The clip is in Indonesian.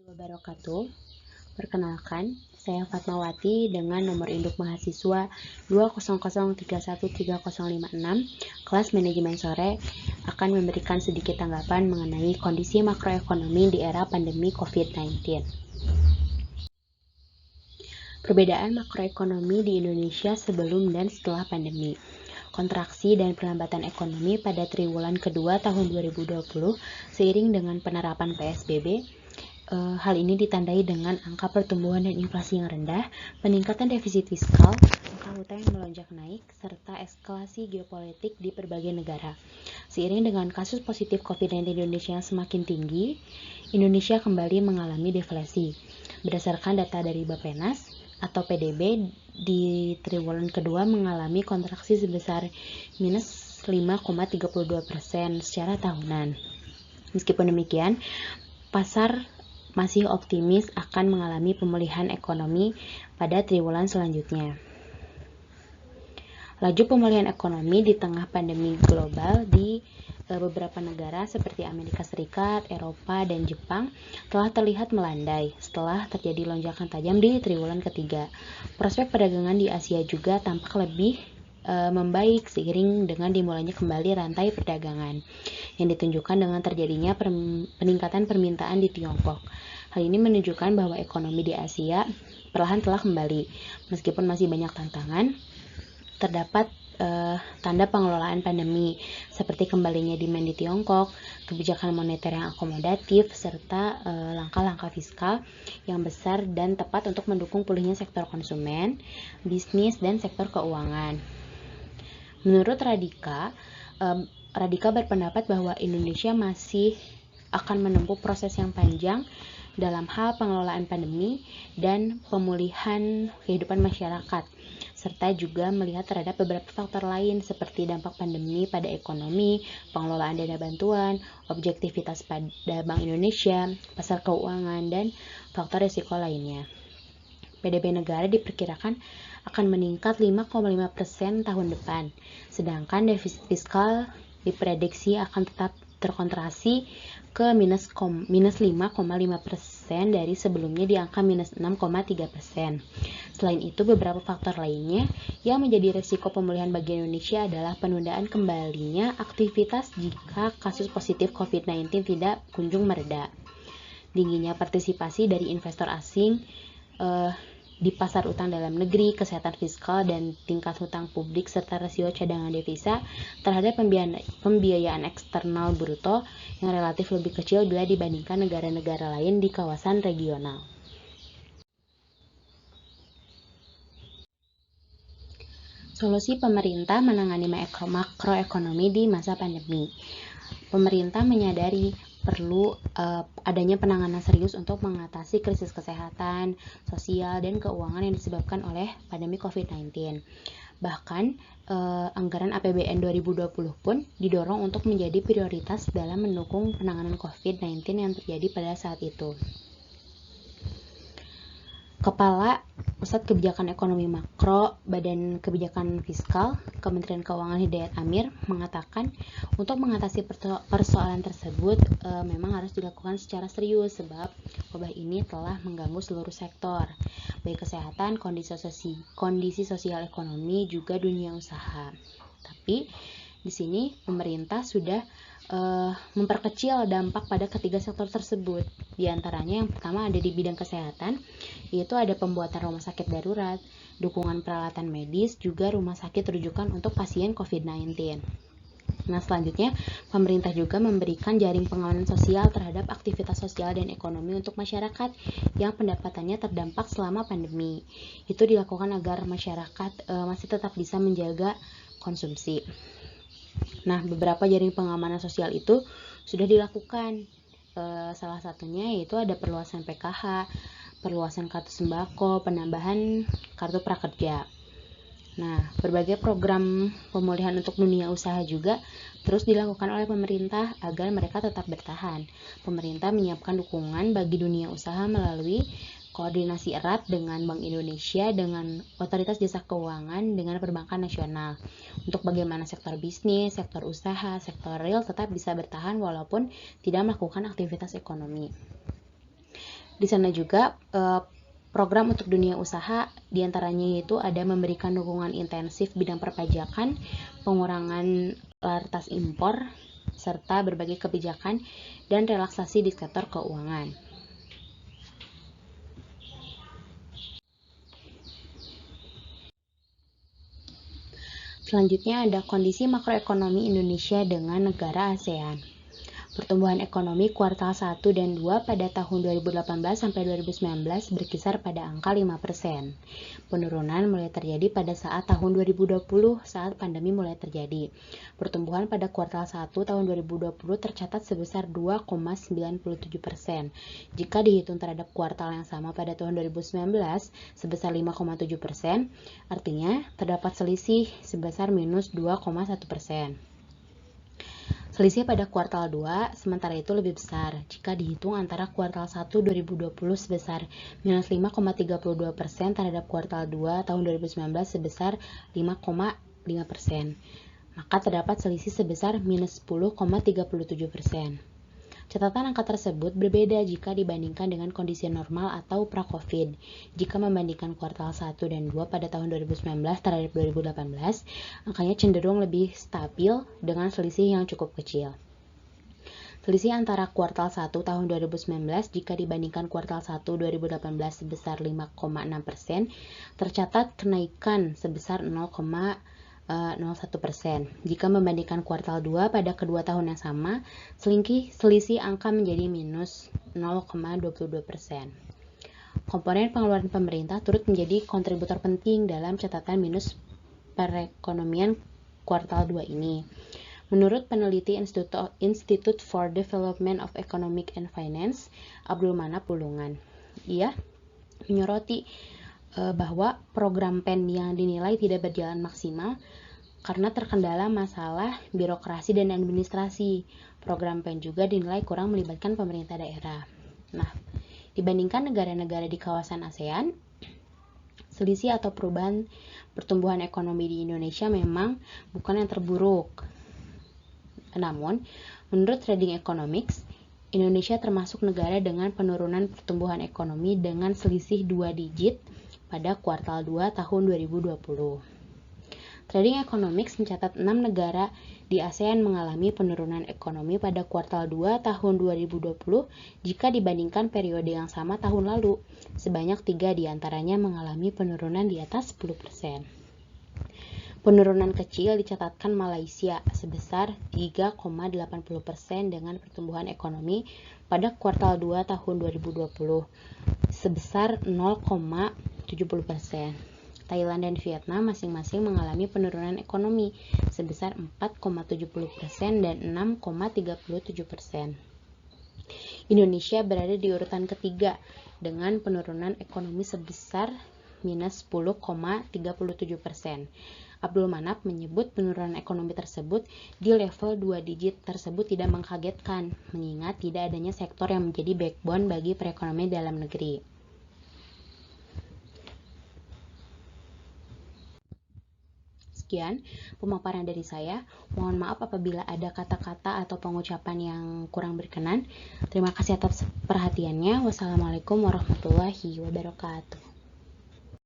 Wabarakatuh. Perkenalkan, saya Fatmawati dengan nomor induk mahasiswa 200313056, kelas manajemen sore, akan memberikan sedikit tanggapan mengenai kondisi makroekonomi di era pandemi COVID-19. Perbedaan makroekonomi di Indonesia sebelum dan setelah pandemi. Kontraksi dan perlambatan ekonomi pada triwulan kedua tahun 2020 seiring dengan penerapan PSBB. Hal ini ditandai dengan angka pertumbuhan dan inflasi yang rendah, peningkatan defisit fiskal, angka hutang yang melonjak naik, serta eskalasi geopolitik di berbagai negara. Seiring dengan kasus positif COVID-19 di Indonesia yang semakin tinggi, Indonesia kembali mengalami deflasi. Berdasarkan data dari Bappenas atau PDB, di triwulan kedua mengalami kontraksi sebesar minus 5,32% secara tahunan. Meskipun demikian, pasar masih optimis akan mengalami pemulihan ekonomi pada triwulan selanjutnya. Laju pemulihan ekonomi di tengah pandemi global di beberapa negara seperti Amerika Serikat, Eropa, dan Jepang telah terlihat melandai setelah terjadi lonjakan tajam di triwulan ketiga. Prospek perdagangan di Asia juga tampak lebih membaik seiring dengan dimulainya kembali rantai perdagangan yang ditunjukkan dengan terjadinya peningkatan permintaan di Tiongkok. Hal ini menunjukkan bahwa ekonomi di Asia perlahan telah kembali. Meskipun masih banyak tantangan, terdapat tanda pengelolaan pandemi seperti kembalinya demand di Tiongkok, kebijakan moneter yang akomodatif, serta langkah-langkah fiskal yang besar dan tepat untuk mendukung pulihnya sektor konsumen, bisnis, dan sektor keuangan. Menurut Radika berpendapat bahwa Indonesia masih akan menempuh proses yang panjang dalam hal pengelolaan pandemi dan pemulihan kehidupan masyarakat, serta juga melihat terhadap beberapa faktor lain seperti dampak pandemi pada ekonomi, pengelolaan dana bantuan, objektivitas pada Bank Indonesia, pasar keuangan, dan faktor risiko lainnya. PDB negara diperkirakan akan meningkat 5,5% tahun depan, sedangkan defisit fiskal diprediksi akan tetap terkontraksi ke minus 5,5% dari sebelumnya di angka minus 6,3%. Selain itu, beberapa faktor lainnya yang menjadi risiko pemulihan bagi Indonesia adalah penundaan kembalinya aktivitas jika kasus positif COVID-19 tidak kunjung mereda, tingginya partisipasi dari investor asing di pasar utang dalam negeri, kesehatan fiskal dan tingkat hutang publik, serta rasio cadangan devisa terhadap pembiayaan eksternal bruto yang relatif lebih kecil bila dibandingkan negara-negara lain di kawasan regional. Solusi pemerintah menangani makroekonomi di masa pandemi. Pemerintah menyadari perlu adanya penanganan serius untuk mengatasi krisis kesehatan, sosial, dan keuangan yang disebabkan oleh pandemi COVID-19. Bahkan, anggaran APBN 2020 pun didorong untuk menjadi prioritas dalam mendukung penanganan COVID-19 yang terjadi pada saat itu. Kepala Pusat Kebijakan Ekonomi Makro Badan Kebijakan Fiskal Kementerian Keuangan Hidayat Amir mengatakan untuk mengatasi persoalan tersebut memang harus dilakukan secara serius sebab wabah ini telah mengganggu seluruh sektor, baik kesehatan, kondisi sosial ekonomi, juga dunia usaha. Tapi di sini pemerintah sudah memperkecil dampak pada ketiga sektor tersebut. Di antaranya yang pertama ada di bidang kesehatan, yaitu ada pembuatan rumah sakit darurat, dukungan peralatan medis, juga rumah sakit rujukan untuk pasien COVID-19. Nah, selanjutnya pemerintah juga memberikan jaring pengawanan sosial terhadap aktivitas sosial dan ekonomi untuk masyarakat yang pendapatannya terdampak selama pandemi. Itu dilakukan agar masyarakat masih tetap bisa menjaga konsumsi. Nah, beberapa jaring pengamanan sosial itu sudah dilakukan. Salah satunya yaitu ada perluasan PKH, perluasan kartu sembako, penambahan kartu prakerja. Nah, berbagai program pemulihan untuk dunia usaha juga terus dilakukan oleh pemerintah agar mereka tetap bertahan. Pemerintah menyiapkan dukungan bagi dunia usaha melalui koordinasi erat dengan Bank Indonesia, dengan Otoritas Jasa Keuangan, dengan Perbankan Nasional untuk bagaimana sektor bisnis, sektor usaha, sektor real tetap bisa bertahan walaupun tidak melakukan aktivitas ekonomi. Di sana juga program untuk dunia usaha diantaranya yaitu ada memberikan dukungan intensif bidang perpajakan, pengurangan lartas impor, serta berbagai kebijakan dan relaksasi di sektor keuangan. Selanjutnya ada kondisi makroekonomi Indonesia dengan negara ASEAN. Pertumbuhan ekonomi kuartal 1 dan 2 pada tahun 2018 sampai 2019 berkisar pada angka 5%. Penurunan mulai terjadi pada saat tahun 2020 saat pandemi mulai terjadi. Pertumbuhan pada kuartal 1 tahun 2020 tercatat sebesar 2,97%. Jika dihitung terhadap kuartal yang sama pada tahun 2019 sebesar 5,7%, artinya terdapat selisih sebesar minus 2,1%. Selisih pada kuartal 2 sementara itu lebih besar jika dihitung antara kuartal 1 2020 sebesar minus 5,32% terhadap kuartal 2 tahun 2019 sebesar 5,5%. Maka terdapat selisih sebesar minus 10,37%. Catatan angka tersebut berbeda jika dibandingkan dengan kondisi normal atau pra-COVID. Jika membandingkan kuartal 1 dan 2 pada tahun 2019 terhadap 2018, angkanya cenderung lebih stabil dengan selisih yang cukup kecil. Selisih antara kuartal 1 tahun 2019 jika dibandingkan kuartal 1 2018 sebesar 5,6%, tercatat kenaikan sebesar 0,01%. Jika membandingkan kuartal 2 pada kedua tahun yang sama, selisih angka menjadi minus 0,22%. Komponen pengeluaran pemerintah turut menjadi kontributor penting dalam catatan minus perekonomian kuartal 2 ini. Menurut peneliti Institute for Development of Economic and Finance, Abdul Manap Pulungan, ia menyoroti bahwa program PEN yang dinilai tidak berjalan maksimal karena terkendala masalah birokrasi dan administrasi. Program PEN juga dinilai kurang melibatkan pemerintah daerah. Nah, dibandingkan negara-negara di kawasan ASEAN, selisih atau perubahan pertumbuhan ekonomi di Indonesia memang bukan yang terburuk. Namun, menurut Trading Economics, Indonesia termasuk negara dengan penurunan pertumbuhan ekonomi dengan selisih 2 digit pada kuartal 2 tahun 2020. Trading Economics mencatat 6 negara di ASEAN mengalami penurunan ekonomi pada kuartal 2 tahun 2020 jika dibandingkan periode yang sama tahun lalu. Sebanyak 3 diantaranya mengalami penurunan di atas 10%. Penurunan kecil dicatatkan Malaysia sebesar 3,80% dengan pertumbuhan ekonomi pada kuartal 2 tahun 2020 sebesar 0,70%. Thailand dan Vietnam masing-masing mengalami penurunan ekonomi sebesar 4,70% dan 6,37%. Indonesia berada di urutan ketiga dengan penurunan ekonomi sebesar minus 10,37%. Abdul Manap menyebut penurunan ekonomi tersebut di level 2 digit tersebut tidak mengkagetkan, mengingat tidak adanya sektor yang menjadi backbone bagi perekonomian dalam negeri. Sekian pemaparan dari saya. Mohon maaf apabila ada kata-kata atau pengucapan yang kurang berkenan. Terima kasih atas perhatiannya. Wassalamualaikum warahmatullahi wabarakatuh.